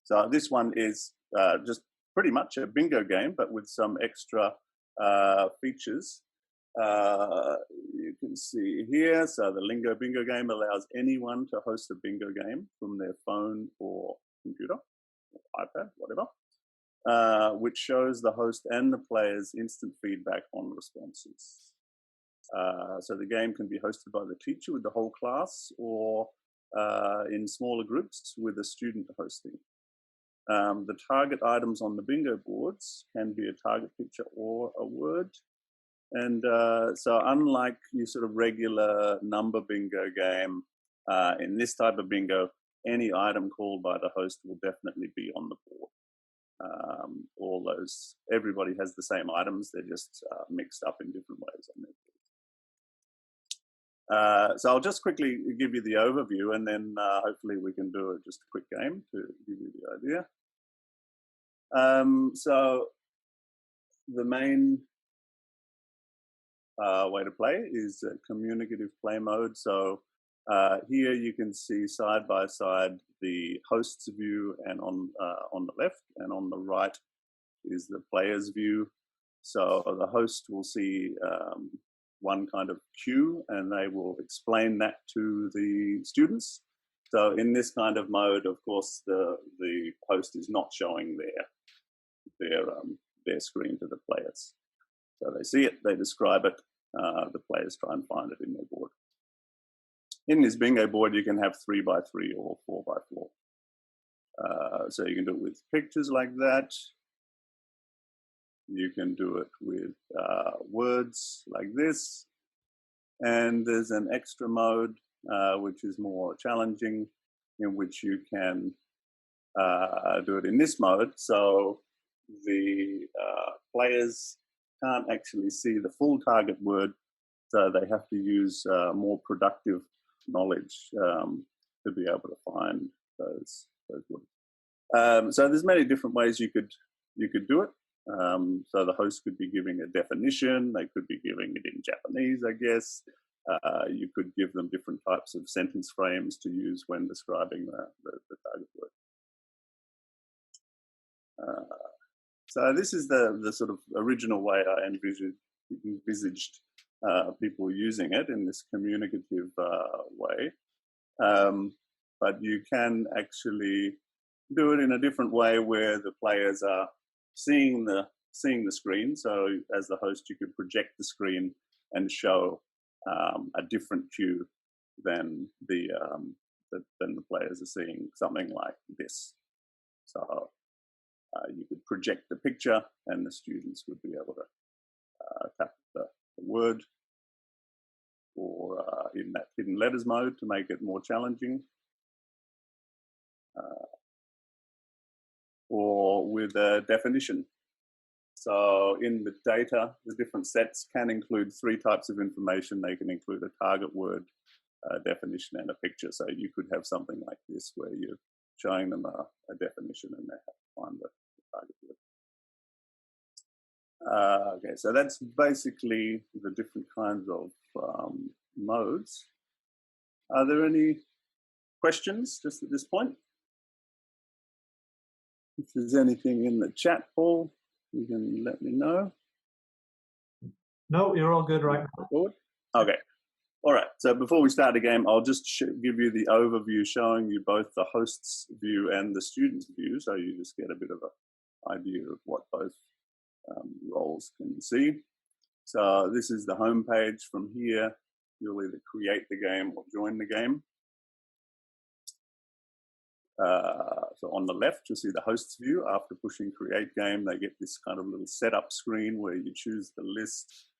So this one is just pretty much a bingo game, but with some extra features. You can see here, so the Lingo bingo game allows anyone to host a bingo game from their phone or computer, or iPad, whatever, which shows the host and the players instant feedback on responses. So the game can be hosted by the teacher with the whole class, or in smaller groups with a student hosting. The target items on the bingo boards can be a target picture or a word. And so unlike your sort of regular number bingo game, in this type of bingo, any item called by the host will definitely be on the board. All those, everybody has the same items, they're just mixed up in different ways on their board. So I'll just quickly give you the overview, and then hopefully we can do just a quick game to give you the idea. So the main way to play is communicative play mode. So here you can see side by side the host's view, and on the left, and on the right is the player's view. So the host will see one kind of cue, and they will explain that to the students. So in this kind of mode, of course, the host is not showing their screen to the players. So they see it, they describe it, the players try and find it in their board. In this bingo board, you can have 3x3 or 4x4. So you can do it with pictures like that. You can do it with words like this. And there's an extra mode, which is more challenging, in which you can do it in this mode. So the players can't actually see the full target word, so they have to use more productive knowledge to be able to find those words. So there's many different ways you could do it. So the host could be giving a definition, they could be giving it in Japanese, I guess. You could give them different types of sentence frames to use when describing the target word. So this is the sort of original way I envisaged people using it, in this communicative way. But you can actually do it in a different way, where the players are seeing the screen. So as the host, you could project the screen and show a different cue than the players are seeing, something like this. So you could project the picture, and the students would be able to tap the word, or in that hidden letters mode to make it more challenging, or with a definition. So in the data, the different sets can include 3 types of information. They can include a target word, a definition, and a picture. So you could have something like this, where you're showing them a definition, and they have to find the target word. Okay, so that's basically the different kinds of modes. Are there any questions just at this point? If there's anything in the chat, Paul, you can let me know. No, you're all good right now. Okay. All right. So before we start the game, I'll just give you the overview, showing you both the host's view and the student's view, so you just get a bit of an idea of what both roles can see. So this is the home page. From here, you'll either create the game or join the game. So on the left, you'll see the host's view. After pushing create game, they get this kind of little setup screen where you choose the list,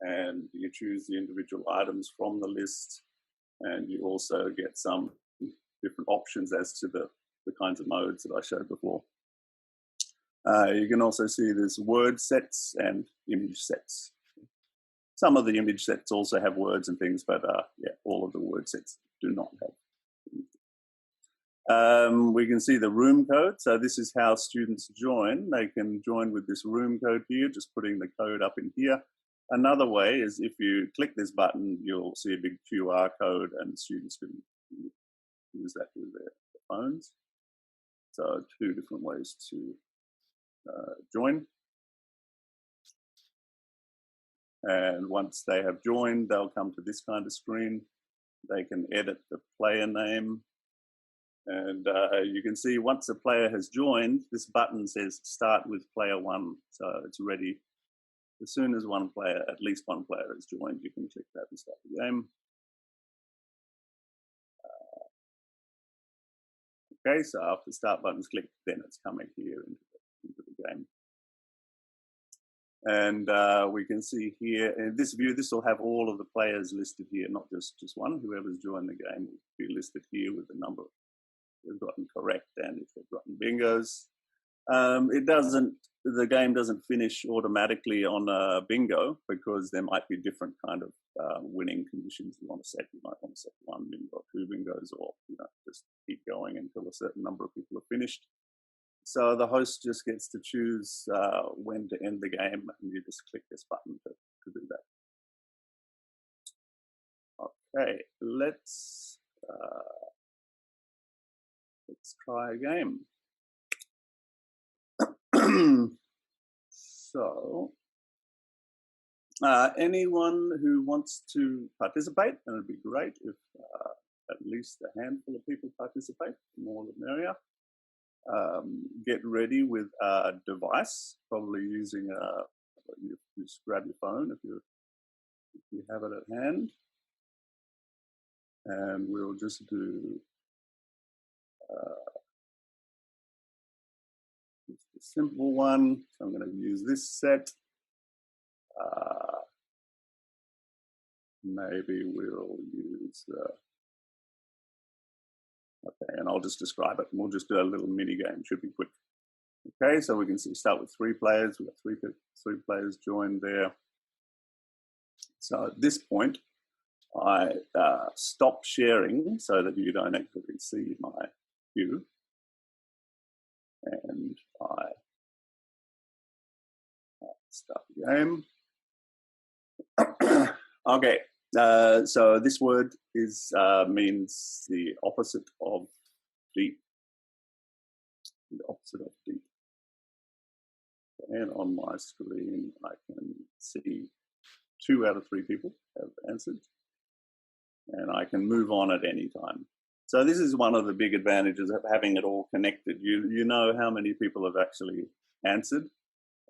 and you choose the individual items from the list, and you also get some different options as to the kinds of modes that I showed before. You can also see there's word sets and image sets. Some of the image sets also have words and things, but yeah, all of the word sets do not have. We can see the room code. So this is how students join. They can join with this room code here, just putting the code up in here. Another way is, if you click this button, you'll see a big QR code, and students can use that with their phones. So 2 different ways to join. And once they have joined, they'll come to this kind of screen. They can edit the player name. And you can see once a player has joined, this button says start with player 1. So it's ready. As soon as at least one player has joined, you can click that and start the game. Okay, so after the start button's clicked, then it's coming here into the game. And we can see here in this view, this will have all of the players listed here, not just one. Whoever's joined the game will be listed here with the number they've gotten correct and if they've gotten bingos. The game doesn't finish automatically on a bingo because there might be different kind of winning conditions you want to set. You might want to set 1 bingo, 2 bingos, or just keep going until a certain number of people are finished. So the host just gets to choose when to end the game, and you just click this button to do that. Okay, let's try a game. So, anyone who wants to participate, and it'd be great if at least a handful of people participate, the more the merrier. Get ready with a device, probably using you just grab your phone if you have it at hand, and we'll just do just a simple one. So I'm going to use this set. Maybe we'll use okay, and I'll just describe it, and we'll just do a little mini game. Should be quick. Okay, so we can start with 3 players. We've got three players joined there. So at this point, I stop sharing so that you don't actually see my view, and I start the game. Okay, so this word means the opposite of deep. The opposite of deep. And on my screen, I can see 2 out of 3 people have answered, and I can move on at any time. So this is one of the big advantages of having it all connected. You know how many people have actually answered,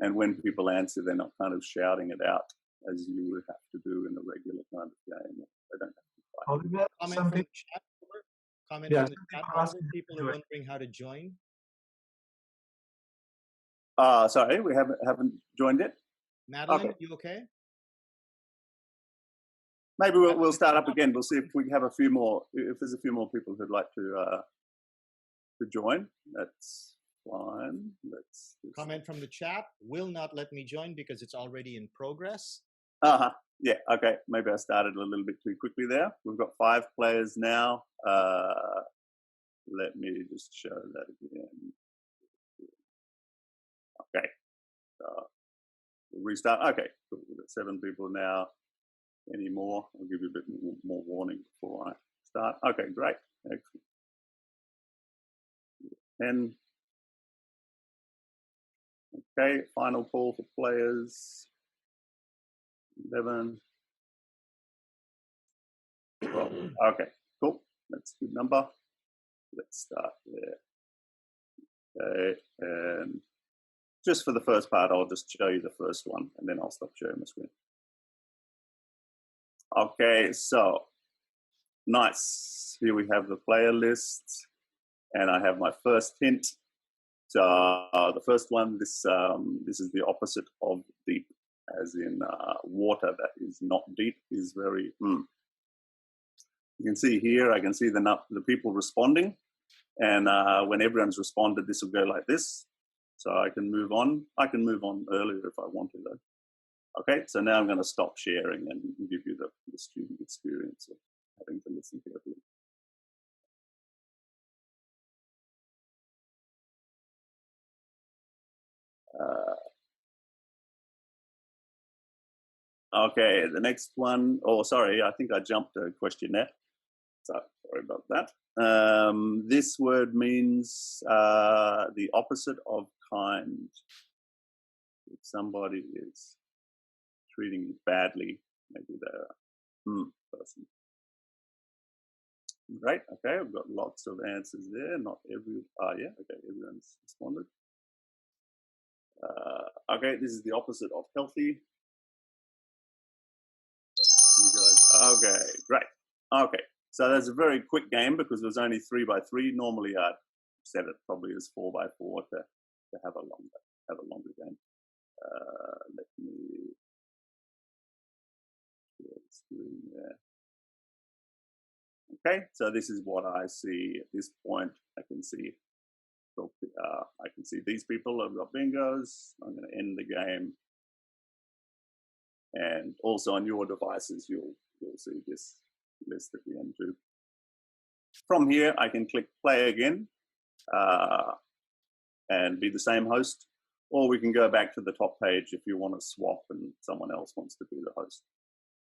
and when people answer, they're not kind of shouting it out as you would have to do in a regular kind of game. They don't have to fight. Oliver, Comment from the chat. Comment from the chat. Oliver, people are wondering how to join. Sorry, we haven't joined yet. Madeline, you okay? Maybe we'll start up again. We'll see if we have a few more. If there's a few more people who'd like to join, that's fine. Let's comment from the chat. Will not let me join because it's already in progress. Yeah. Okay. Maybe I started a little bit too quickly there. We've got 5 players now. Let me just show that again. Okay. We'll restart. Okay. Cool. We've got 7 people now. Any more? I'll give you a bit more warning before I start. Okay, great. Excellent. 10. Okay, final call for players. 11. 12. Okay, cool. That's a good number. Let's start there. Okay, and just for the first part, I'll just show you the first one, and then I'll stop sharing the screen. Okay, so nice. Here we have the player list, and I have my first hint. So the first one, this is the opposite of deep, as in water that is not deep is very. You can see here, I can see the people responding, and when everyone's responded, this will go like this. So I can move on. I can move on earlier if I wanted though. Okay, so now I'm going to stop sharing and give you the student experience of having to listen carefully. Okay, the next one. Oh, sorry, I think I jumped a question there. So Sorry about that. This word means the opposite of kind. If somebody is treating you badly, maybe they're a person. Great. Okay, I've got lots of answers there. Not every. Yeah. Okay, everyone's responded. Okay, this is the opposite of healthy. You guys. Okay, great. Okay, so that's a very quick game because it was only 3 by 3. Normally, I'd set it probably as 4 by 4 to have a longer game. Let me share the screen there. Okay, so this is what I see at this point. I can see these people have got bingos. I'm going to end the game, and also on your devices, you'll see this list at the end too. From here, I can click play again and be the same host, or we can go back to the top page if you want to swap and someone else wants to be the host.